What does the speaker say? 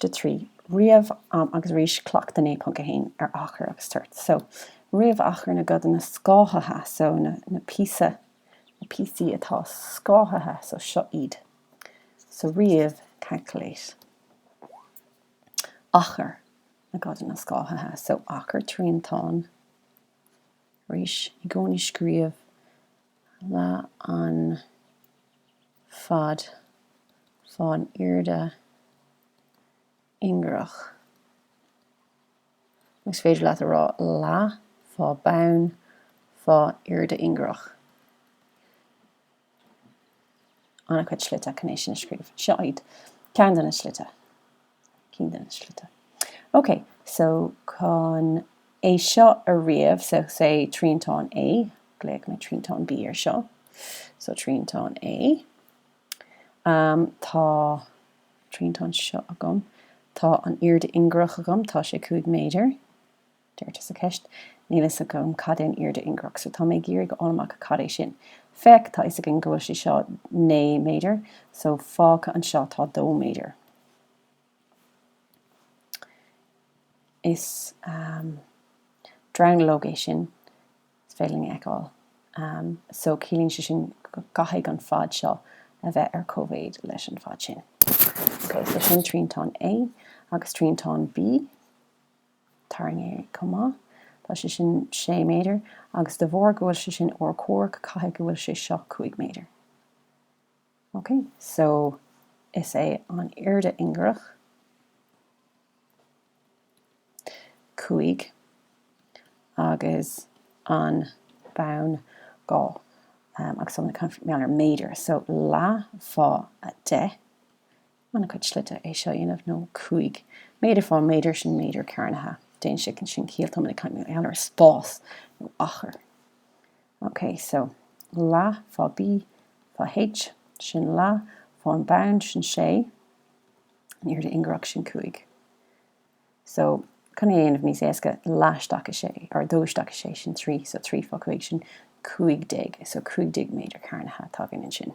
de trí. Riamh agus rís clocht den époch a hain achar agus toirt. So riamh achar na god na scáthathe, so na písa atá scáthathe, so seo iad. So riamh CLeachtadh. Achar na god na scáthathe, so achar tríontáin. Rís I gcónaí scríomh le an fad fáin irde ingrach. Mus féidir leat a rá lá, fá bán, fá irde ingrach. Anna chuid slite cnééis sin scríomh. Seo iad. Ceann den slite. Cín den slite. Okay, so con é seo a riamh, so say tríontáin A, gléic mé tríontáin B ar seo. So tríontáin A. Tá tríontáin seo agam. Tá an irde ingrach agam, tá sé 5 méadar. Dúirt is a ceist. Nílas agam cad é irde ingrach, so tá mé géirí go anamach cad é sin. Feic tá is a gin go bhfuil sé seo 9 méadar, so fáca an seo tá 2 méadar. Is drownlógé sin is féling eáil. So cílín sé sin gaithaigh an fad seo a bheith ar cóvéid leis an fad sin. Okay, so sin tríontáin A agus tríontáin B. Tarring é comá. Tá sé sin 6 méadar agus de bhór go bhfuil sé sin ó cór caithaigh go bhfuil sé seo 5 méadar. Okay, so is é an irde ingrach 5 agus an bán 2 agus somna meallar méadar. So lá fá a 10. Anna chuid slite é seo dhéanamh nó 5. Méadar fá méadar sin méadar cearnatha. Déan sin cíalta mna caiim meallar spás nó achar. Okay, so lá fá B fá H sin lá fá an bán sin 6 an irde ingrach sin 5. So Conna dhéanamh níos éasca láisteach a sé, ar dóisteach a sé sin 3, so 3 fá 5 sin 15, so 15 méadar cearnatha tá gin sin.